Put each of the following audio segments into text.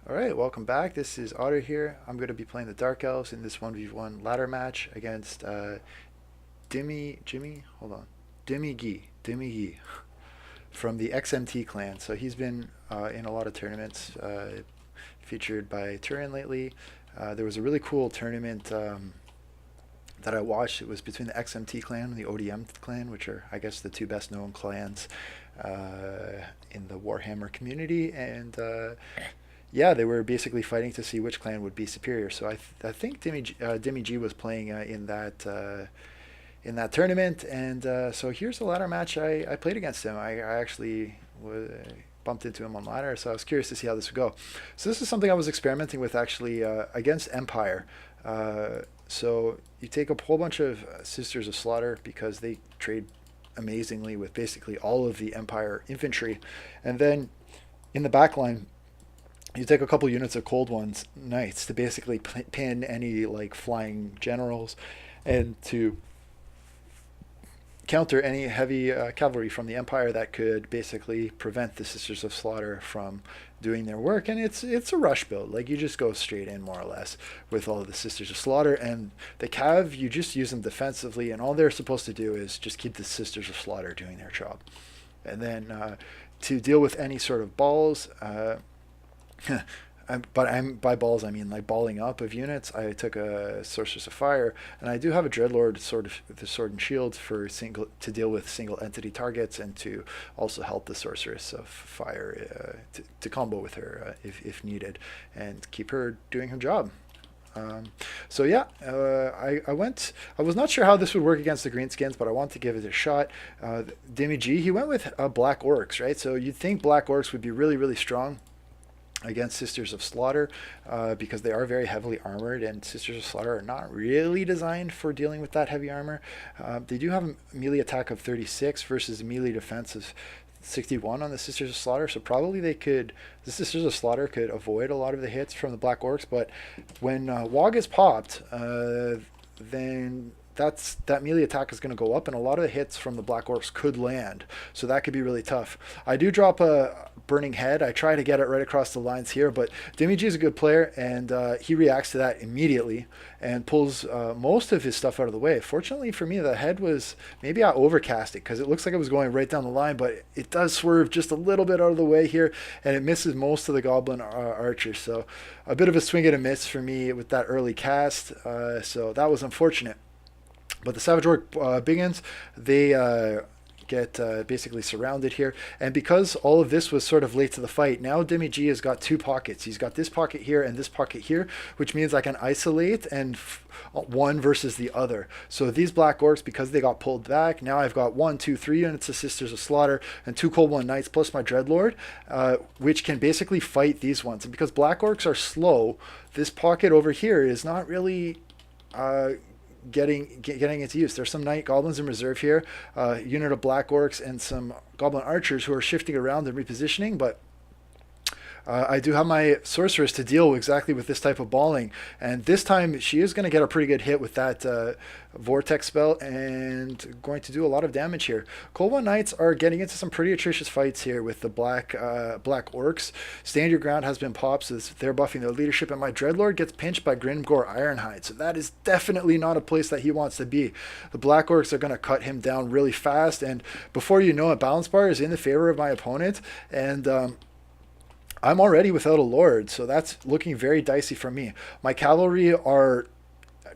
Alright, welcome back. This is Otter here. I'm going to be playing the Dark Elves in this 1v1 ladder match against hold on. Dimmy Gee from the XMT clan. So he's been in a lot of tournaments, featured by Turin lately. There was a really cool tournament that I watched. It was between the XMT clan and the ODM clan, which are, I guess, the two best known clans in the Warhammer community. And yeah, they were basically fighting to see which clan would be superior. So I think Dimmy G was playing in that tournament, and so here's a ladder match I played against him. I actually bumped into him on ladder, so I was curious to see how this would go. So this is something I was experimenting with actually against Empire. So you take a whole bunch of Sisters of Slaughter because they trade amazingly with basically all of the Empire infantry, and then in the back line you take a couple units of Cold Ones Knights to basically pin any like flying generals and to counter any heavy cavalry from the Empire that could basically prevent the Sisters of Slaughter from doing their work. And it's a rush build. Like, you just go straight in more or less with all of the Sisters of Slaughter, and the Cav, you just use them defensively, and all they're supposed to do is just keep the Sisters of Slaughter doing their job. And then to deal with any sort of balls, by balls I mean like balling up of units. I took a Sorceress of Fire, and I do have a Dreadlord sword with the Sword and Shield for single to deal with single entity targets, and to also help the Sorceress of Fire to combo with her if needed, and keep her doing her job. So yeah, I went. I was not sure how this would work against the Greenskins, but I wanted to give it a shot. Dimmy G, he went with Black Orcs, right? So you'd think Black Orcs would be really strong against Sisters of Slaughter, because they are very heavily armored, and Sisters of Slaughter are not really designed for dealing with that heavy armor. They do have a melee attack of 36 versus a melee defense of 61 on the Sisters of Slaughter, so probably the Sisters of Slaughter could avoid a lot of the hits from the Black Orcs. But when WOG is popped, then that melee attack is going to go up, and a lot of the hits from the Black Orcs could land, so that could be really tough. I do drop a Burning Head. I try to get it right across the lines here, but Dimmy G is a good player, and he reacts to that immediately and pulls most of his stuff out of the way. Fortunately for me, the head was, maybe I overcast it because it looks like it was going right down the line, but it does swerve just a little bit out of the way here, and it misses most of the Goblin archers. So a bit of a swing and a miss for me with that early cast, so that was unfortunate. But the Savage Orc Biggins, they get basically surrounded here. And because all of this was sort of late to the fight, now Dimmy G has got two pockets. He's got this pocket here and this pocket here, which means I can isolate and one versus the other. So these Black Orcs, because they got pulled back, now I've got 1, 2, 3 units of Sisters of Slaughter and 2 Cold One Knights plus my Dreadlord, which can basically fight these ones. And because Black Orcs are slow, this pocket over here is not really getting its use. There's some Night Goblins in reserve here, unit of Black Orcs and some Goblin Archers who are shifting around and repositioning, but I do have my Sorceress to deal exactly with this type of balling, and this time she is going to get a pretty good hit with that Vortex spell and going to do a lot of damage here. Cold One Knights are getting into some pretty atrocious fights here with the Black Orcs. Stand Your Ground has been popped, so they're buffing their leadership, and my Dreadlord gets pinched by Grimgore Ironhide, so that is definitely not a place that he wants to be. The Black Orcs are going to cut him down really fast, and before you know it, Balance Bar is in the favor of my opponent, and I'm already without a Lord, so that's looking very dicey for me. My cavalry are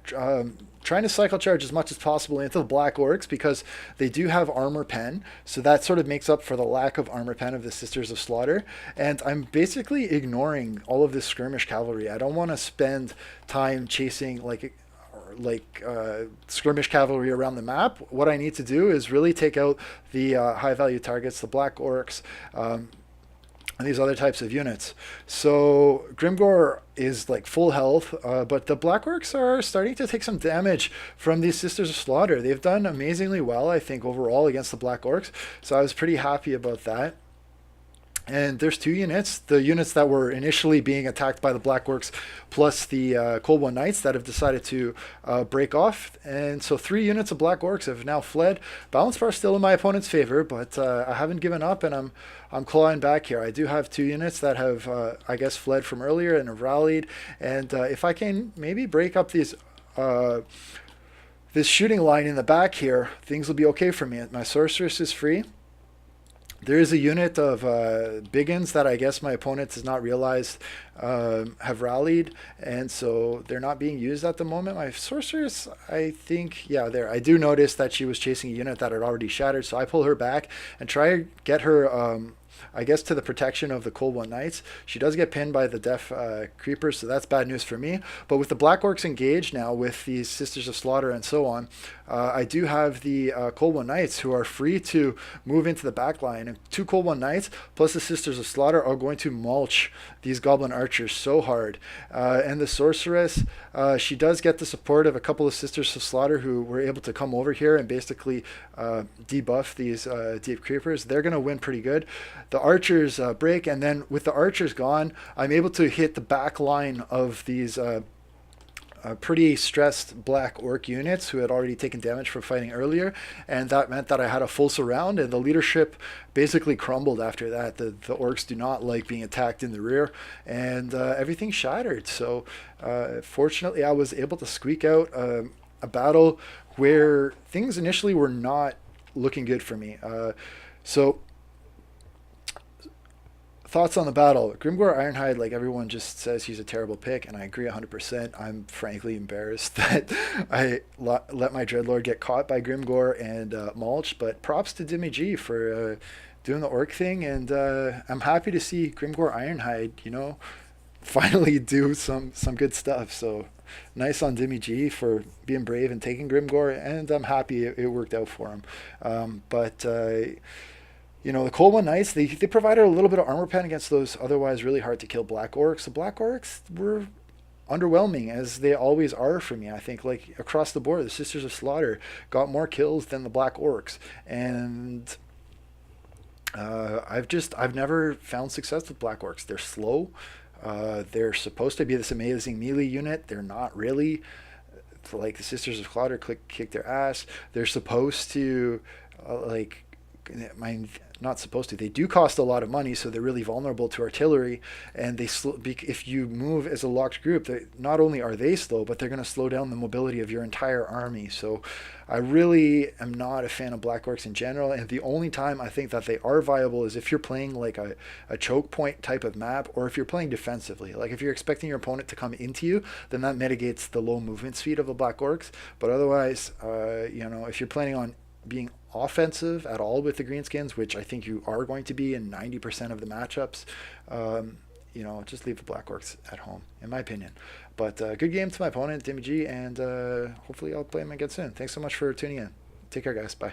trying to cycle charge as much as possible into the Black Orcs because they do have armor pen, so that sort of makes up for the lack of armor pen of the Sisters of Slaughter. And I'm basically ignoring all of this skirmish cavalry. I don't want to spend time chasing skirmish cavalry around the map. What I need to do is really take out the high value targets, the Black Orcs, and these other types of units. So Grimgore is like full health, but the Black Orcs are starting to take some damage from these Sisters of Slaughter. They've done amazingly well, I think, overall against the Black Orcs, so I was pretty happy about that. And there's two units, the units that were initially being attacked by the Black Orcs, plus the Cold One Knights that have decided to break off. And so 3 units of Black Orcs have now fled. Balance Bar still in my opponent's favor, but I haven't given up, and I'm clawing back here. I do have 2 units that have, I guess, fled from earlier and have rallied. And if I can maybe break up these this shooting line in the back here, things will be okay for me. My sorceress is free. There is a unit of Biggins that I guess my opponent has not realized have rallied, and so they're not being used at the moment. My sorceress, I think, yeah, there. I do notice that she was chasing a unit that had already shattered, so I pull her back and try to get her, I guess, to the protection of the Cold One Knights. She does get pinned by the Deaf Creepers, so that's bad news for me. But with the Black Orcs engaged now, with these Sisters of Slaughter and so on, I do have the Cold One Knights who are free to move into the back line. And 2 Cold One Knights plus the Sisters of Slaughter are going to mulch these Goblin Archers so hard. And the Sorceress, she does get the support of a couple of Sisters of Slaughter who were able to come over here and basically debuff these Deep Creepers. They're going to win pretty good. The Archers break, and then with the Archers gone, I'm able to hit the back line of these pretty stressed Black Orc units who had already taken damage from fighting earlier, and that meant that I had a full surround, and the leadership basically crumbled after that. The Orcs do not like being attacked in the rear, and everything shattered. So fortunately I was able to squeak out a battle where things initially were not looking good for me. So thoughts on the battle. Grimgor Ironhide, like everyone just says he's a terrible pick, and I agree 100%. I'm frankly embarrassed that I let my Dreadlord get caught by Grimgor and mulched, but props to Dimmy Gee for doing the orc thing, and I'm happy to see Grimgor Ironhide, you know, finally do some good stuff. So nice on Dimmy Gee for being brave and taking Grimgor, and I'm happy it worked out for him. You know, the Cold One Knights, they provided a little bit of armor pen against those otherwise really hard to kill Black Orcs. The Black Orcs were underwhelming, as they always are for me. I think, like, across the board, the Sisters of Slaughter got more kills than the Black Orcs. And I've never found success with Black Orcs. They're slow. They're supposed to be this amazing melee unit. They're not really. Like, the Sisters of Slaughter kick their ass. They're supposed to, not supposed to. They do cost a lot of money, so they're really vulnerable to artillery. And if you move as a locked group, not only are they slow, but they're going to slow down the mobility of your entire army. So I really am not a fan of Black Orcs in general. And the only time I think that they are viable is if you're playing like a choke point type of map, or if you're playing defensively. Like, if you're expecting your opponent to come into you, then that mitigates the low movement speed of the Black Orcs. But otherwise, you know, if you're planning on being offensive at all with the Greenskins, which I think you are going to be in 90% of the matchups, you know, just leave the Black Orcs at home, in my opinion. But good game to my opponent, Dimmy Gee, and hopefully I'll play him again soon. Thanks so much for tuning in. Take care, guys. Bye.